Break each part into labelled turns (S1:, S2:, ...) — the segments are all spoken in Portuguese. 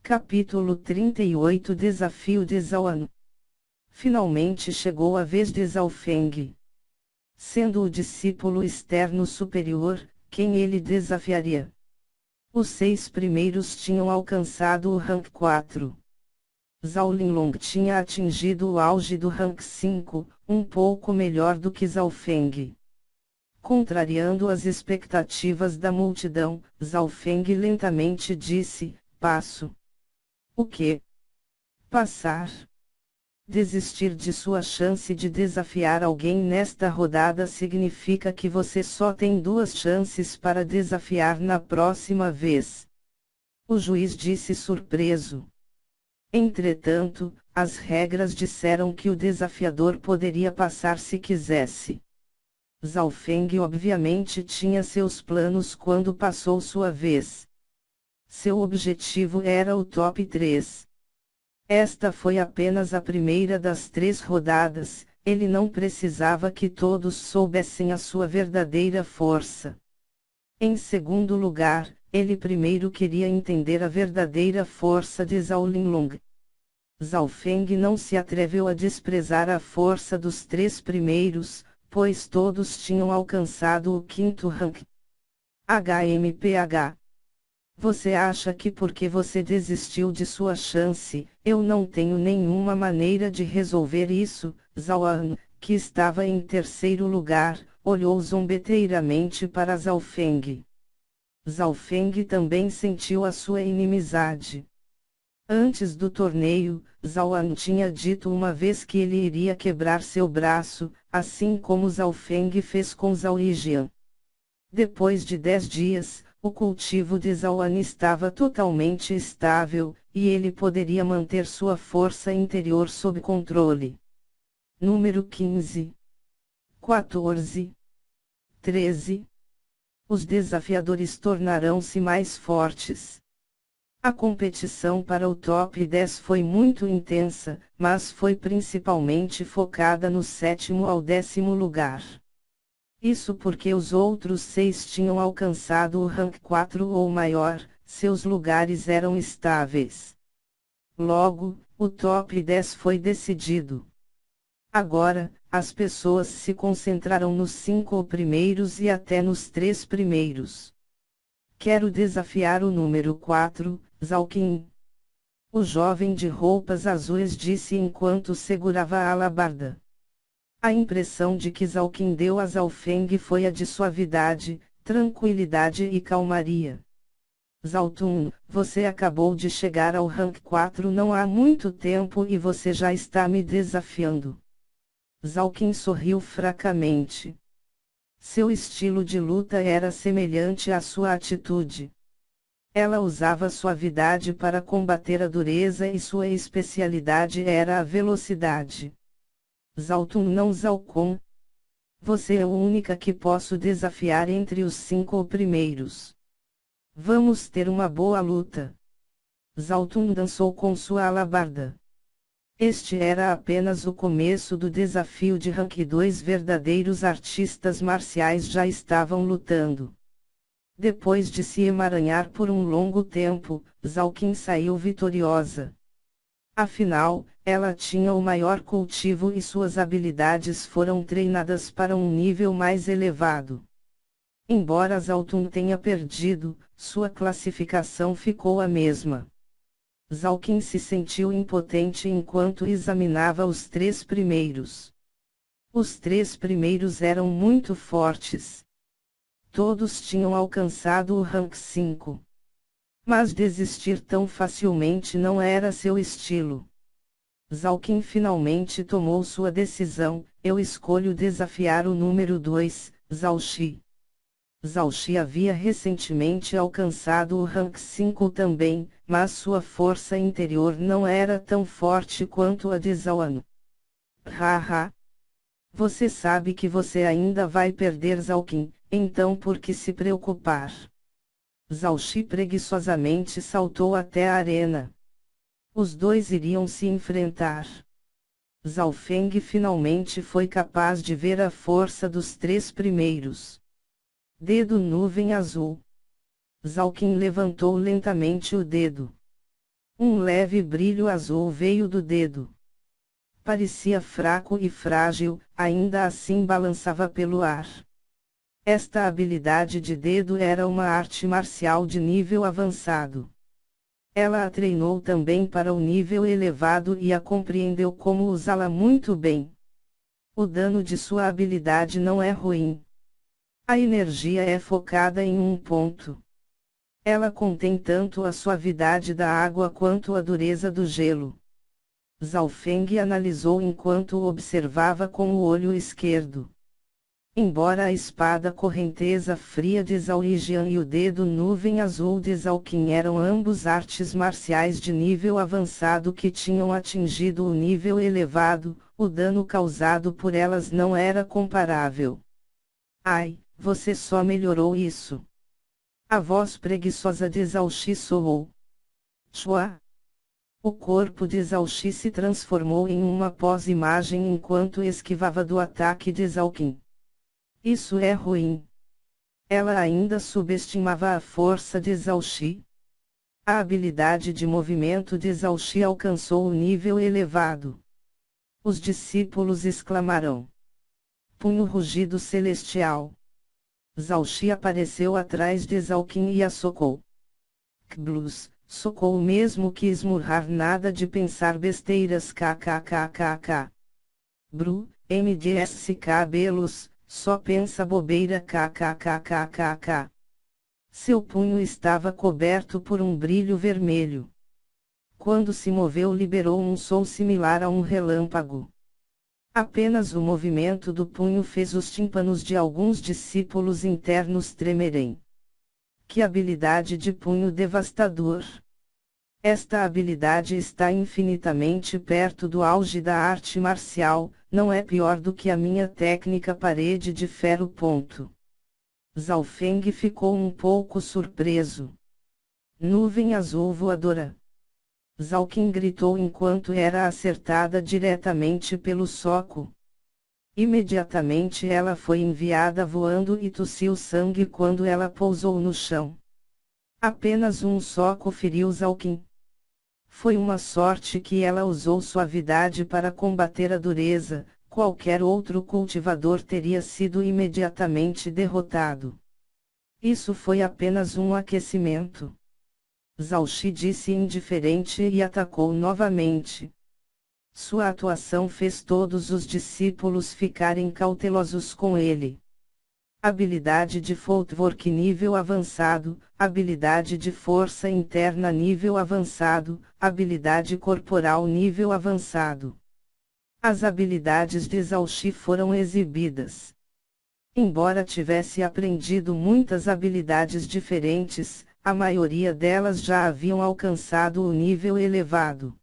S1: Capítulo 38 Desafio de Zhaoan. Finalmente chegou a vez de Zhao Feng. Sendo o discípulo externo superior, quem ele desafiaria? Os 6 primeiros tinham alcançado o rank 4. Zhao Linlong tinha atingido o auge do rank 5, um pouco melhor do que Zhao Feng. Contrariando as expectativas da multidão, Zhao Feng lentamente disse: passo. O que? Passar? Desistir de sua chance de desafiar alguém nesta rodada significa que você só tem 2 chances para desafiar na próxima vez. O juiz disse surpreso. Entretanto, as regras disseram que o desafiador poderia passar se quisesse. Zhao Feng obviamente tinha seus planos quando passou sua vez. Seu objetivo era o top 3. Esta foi apenas a primeira das 3 rodadas, ele não precisava que todos soubessem a sua verdadeira força. Em segundo lugar, ele primeiro queria entender a verdadeira força de Zhao Linlong. Zhao Feng não se atreveu a desprezar a força dos 3 primeiros, pois todos tinham alcançado o 5º rank. HMPH. Você acha que porque você desistiu de sua chance, eu não tenho nenhuma maneira de resolver isso? Zhaoan, que estava em terceiro lugar, olhou zombeteiramente para Zhao Feng. Zhao Feng também sentiu a sua inimizade. Antes do torneio, Zhaoan tinha dito uma vez que ele iria quebrar seu braço, assim como Zhao Feng fez com Zhao Lijian. Depois de 10 dias, o cultivo de Zhaoan estava totalmente estável, e ele poderia manter sua força interior sob controle. Número 15. 14. 13. Os desafiadores tornarão-se mais fortes. A competição para o top 10 foi muito intensa, mas foi principalmente focada no 7º ao 10º lugar. Isso porque os outros 6 tinham alcançado o rank 4 ou maior, seus lugares eram estáveis. Logo, o top 10 foi decidido. Agora, as pessoas se concentraram nos 5 primeiros e até nos 3 primeiros. Quero desafiar o número 4, Zhao Qin. O jovem de roupas azuis disse enquanto segurava a alabarda. A impressão de que Zhao Qin deu a Zhao Feng foi a de suavidade, tranquilidade e calmaria. Zhao Tun, você acabou de chegar ao rank 4 não há muito tempo e você já está me desafiando. Zhao Qin sorriu fracamente. Seu estilo de luta era semelhante à sua atitude. Ela usava suavidade para combater a dureza e sua especialidade era a velocidade. Zhao Tun não Zhao Kun. Você é a única que posso desafiar entre os 5 primeiros. Vamos ter uma boa luta. Zhao Tun dançou com sua alabarda. Este era apenas o começo do desafio de rank 2. Verdadeiros artistas marciais já estavam lutando. Depois de se emaranhar por um longo tempo, Zhao Qin saiu vitoriosa. Afinal, ela tinha o maior cultivo e suas habilidades foram treinadas para um nível mais elevado. Embora Zhao Tun tenha perdido, sua classificação ficou a mesma. Zhao Qin se sentiu impotente enquanto examinava os 3 primeiros. Os 3 primeiros eram muito fortes. Todos tinham alcançado o rank 5. Mas desistir tão facilmente não era seu estilo. Zhao Qin finalmente tomou sua decisão: eu escolho desafiar o número 2, Zhao Shi. Zhao Shi havia recentemente alcançado o rank 5 também, mas sua força interior não era tão forte quanto a de Zhaoan. Haha! Você sabe que você ainda vai perder Zhao Qin, então por que se preocupar? Zhao Shi preguiçosamente saltou até a arena. Os 2 iriam se enfrentar. Zhao Feng finalmente foi capaz de ver a força dos 3 primeiros. Dedo nuvem azul. Zhao Qin levantou lentamente o dedo. Um leve brilho azul veio do dedo. Parecia fraco e frágil, ainda assim balançava pelo ar. Esta habilidade de dedo era uma arte marcial de nível avançado. Ela a treinou também para o nível elevado e a compreendeu como usá-la muito bem. O dano de sua habilidade não é ruim. A energia é focada em um ponto. Ela contém tanto a suavidade da água quanto a dureza do gelo. Zhao Feng analisou enquanto o observava com o olho esquerdo. Embora a espada correnteza fria de Zhao Lijian e o dedo nuvem azul de Zhao Qin eram ambos artes marciais de nível avançado que tinham atingido o nível elevado, o dano causado por elas não era comparável. Ai, você só melhorou isso. A voz preguiçosa de Zhao Xi soou. Chua. O corpo de Zhao Xi se transformou em uma pós-imagem enquanto esquivava do ataque de Zhao Qin. Isso é ruim. Ela ainda subestimava a força de Zhao Xi. A habilidade de movimento de Zhao Xi alcançou o nível elevado. Os discípulos exclamaram. Punho rugido celestial. Zhao Xi apareceu atrás de Zhao Qin e a socou. Kblus, socou mesmo que esmurrar nada de pensar besteiras kkkkkk. Bru, MDSC cabelos. Só pensa bobeira kkkkkk. Seu punho estava coberto por um brilho vermelho. Quando se moveu liberou um som similar a um relâmpago. Apenas o movimento do punho fez os tímpanos de alguns discípulos internos tremerem. Que habilidade de punho devastador! Esta habilidade está infinitamente perto do auge da arte marcial, não é pior do que a minha técnica parede de ferro. Zhao Feng ficou um pouco surpreso. Nuvem azul voadora. Zhao Qin gritou enquanto era acertada diretamente pelo soco. Imediatamente ela foi enviada voando e tossiu sangue quando ela pousou no chão. Apenas um soco feriu Zhao Qin. Foi uma sorte que ela usou suavidade para combater a dureza, qualquer outro cultivador teria sido imediatamente derrotado. Isso foi apenas um aquecimento. Zhao Xi disse indiferente e atacou novamente. Sua atuação fez todos os discípulos ficarem cautelosos com ele. Habilidade de footwork nível avançado, habilidade de força interna nível avançado, habilidade corporal nível avançado. As habilidades de Zhao Xi foram exibidas. Embora tivesse aprendido muitas habilidades diferentes, a maioria delas já haviam alcançado o nível elevado.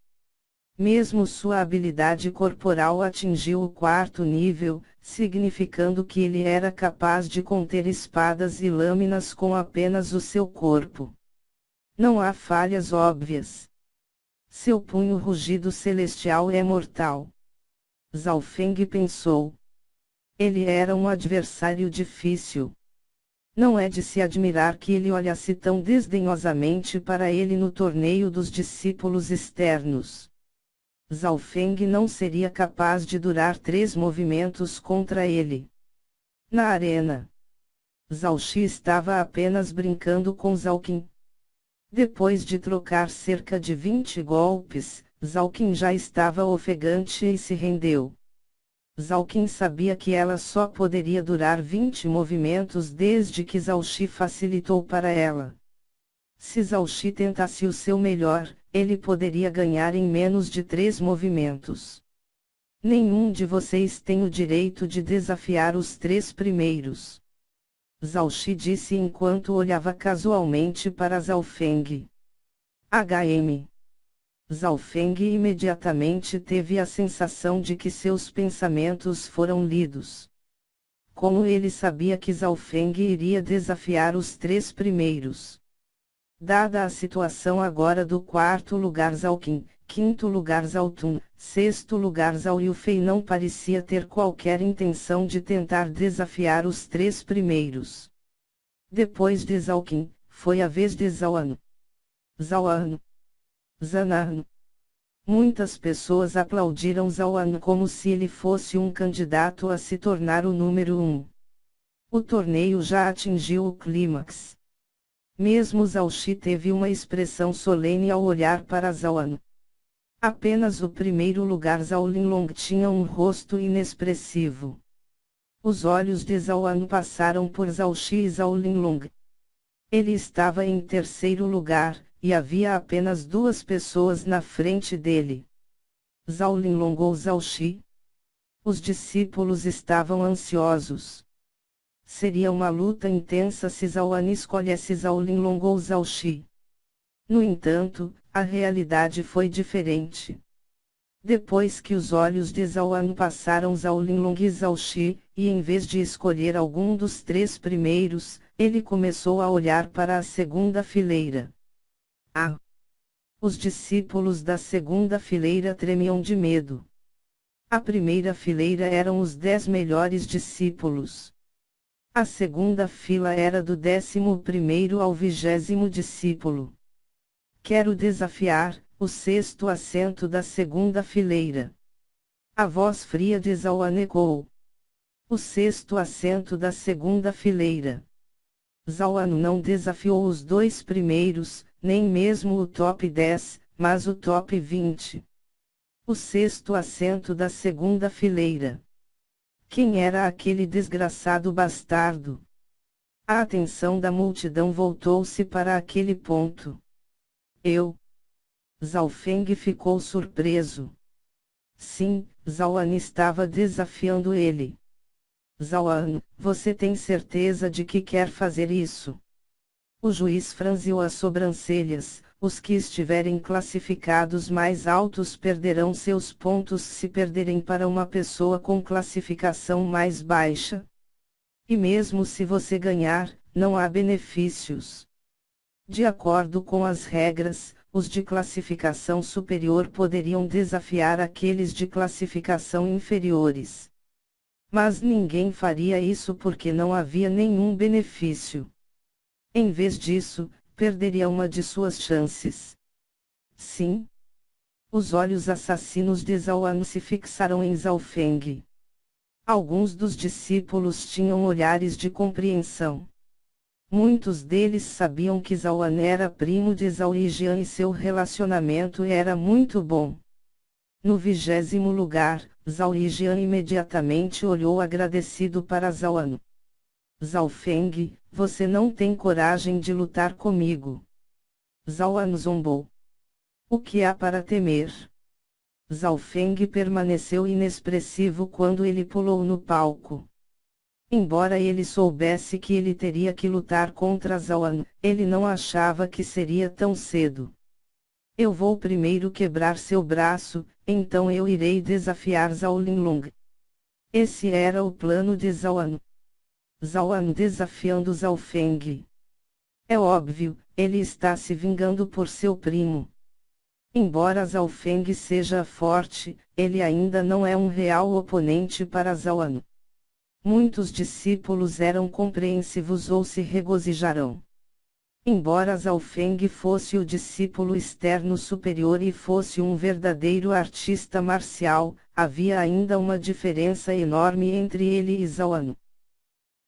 S1: Mesmo sua habilidade corporal atingiu o 4º nível, significando que ele era capaz de conter espadas e lâminas com apenas o seu corpo. Não há falhas óbvias. Seu punho rugido celestial é mortal. Zhao Feng pensou. Ele era um adversário difícil. Não é de se admirar que ele olhasse tão desdenhosamente para ele no torneio dos discípulos externos. Zhao Feng não seria capaz de durar 3 movimentos contra ele. Na arena, Zhao Xi estava apenas brincando com Zhao Qin. Depois de trocar cerca de 20 golpes, Zhao Qin já estava ofegante e se rendeu. Zhao Qin sabia que ela só poderia durar 20 movimentos desde que Zhao Xi facilitou para ela. Se Zhao Xi tentasse o seu melhor, ele poderia ganhar em menos de 3 movimentos. Nenhum de vocês tem o direito de desafiar os 3 primeiros. Zhao Xi disse enquanto olhava casualmente para Zhao Feng. HM. Zhao Feng imediatamente teve a sensação de que seus pensamentos foram lidos. Como ele sabia que Zhao Feng iria desafiar os 3 primeiros. Dada a situação agora do 4º lugar Zhao Qin, 5º lugar Zhao Tun, 6º lugar Zhao Yufei não parecia ter qualquer intenção de tentar desafiar os 3 primeiros. Depois de Zhao Qin, foi a vez de Zhao An. Zhao An. Zhao. Muitas pessoas aplaudiram Zhao como se ele fosse um candidato a se tornar o número 1. O torneio já atingiu o clímax. Mesmo Zhao Shi teve uma expressão solene ao olhar para Zhao. Apenas o primeiro lugar Zhao Linlong tinha um rosto inexpressivo. Os olhos de Zhao passaram por Zhao Shi e Zhao Linlong. Ele estava em terceiro lugar, e havia apenas duas pessoas na frente dele. Zhao Linlong ou Zhao Shi? Os discípulos estavam ansiosos. Seria uma luta intensa se Zhao escolhesse Zhao Linlong ou Zhao Shi. No entanto, a realidade foi diferente. Depois que os olhos de Zhao passaram Zhao Linlong e Zhao Shi, e em vez de escolher algum dos três primeiros, ele começou a olhar para a segunda fileira. Os discípulos da segunda fileira tremiam de medo. A primeira fileira eram os 10 melhores discípulos. A segunda fila era do 11º ao 20º discípulo. Quero desafiar o 6º assento da segunda fileira. A voz fria de Zhao ecoou. O 6º assento da segunda fileira. Zhao não desafiou os dois primeiros, nem mesmo o top 10, mas o top 20. O 6º assento da segunda fileira. Quem era aquele desgraçado bastardo? A atenção da multidão voltou-se para aquele ponto. Zhao Feng ficou surpreso. Sim, Zhao estava desafiando ele. Zhao, você tem certeza de que quer fazer isso? O juiz franziu as sobrancelhas. Os que estiverem classificados mais altos perderão seus pontos se perderem para uma pessoa com classificação mais baixa. E mesmo se você ganhar, não há benefícios. De acordo com as regras, os de classificação superior poderiam desafiar aqueles de classificação inferiores. Mas ninguém faria isso porque não havia nenhum benefício. Em vez disso, perderia uma de suas chances. Sim. Os olhos assassinos de Zhao se fixaram em Zhao Feng. Alguns dos discípulos tinham olhares de compreensão. Muitos deles sabiam que Zhao era primo de Zhao Yijian e seu relacionamento era muito bom. No 20º lugar, Zhao Yijian imediatamente olhou agradecido para Zhao. Zhao Feng, você não tem coragem de lutar comigo. Zhao zombou. O que há para temer? Zhao Feng permaneceu inexpressivo quando ele pulou no palco. Embora ele soubesse que ele teria que lutar contra Zhao, ele não achava que seria tão cedo. Eu vou primeiro quebrar seu braço, então eu irei desafiar Zhao Linlong. Esse era o plano de Zhao. Zhao desafiando Zhao Feng. É óbvio, ele está se vingando por seu primo. Embora Zhao Feng seja forte, ele ainda não é um real oponente para Zhao. Muitos discípulos eram compreensivos ou se regozijarão. Embora Zhao Feng fosse o discípulo externo superior e fosse um verdadeiro artista marcial, havia ainda uma diferença enorme entre ele e Zhao.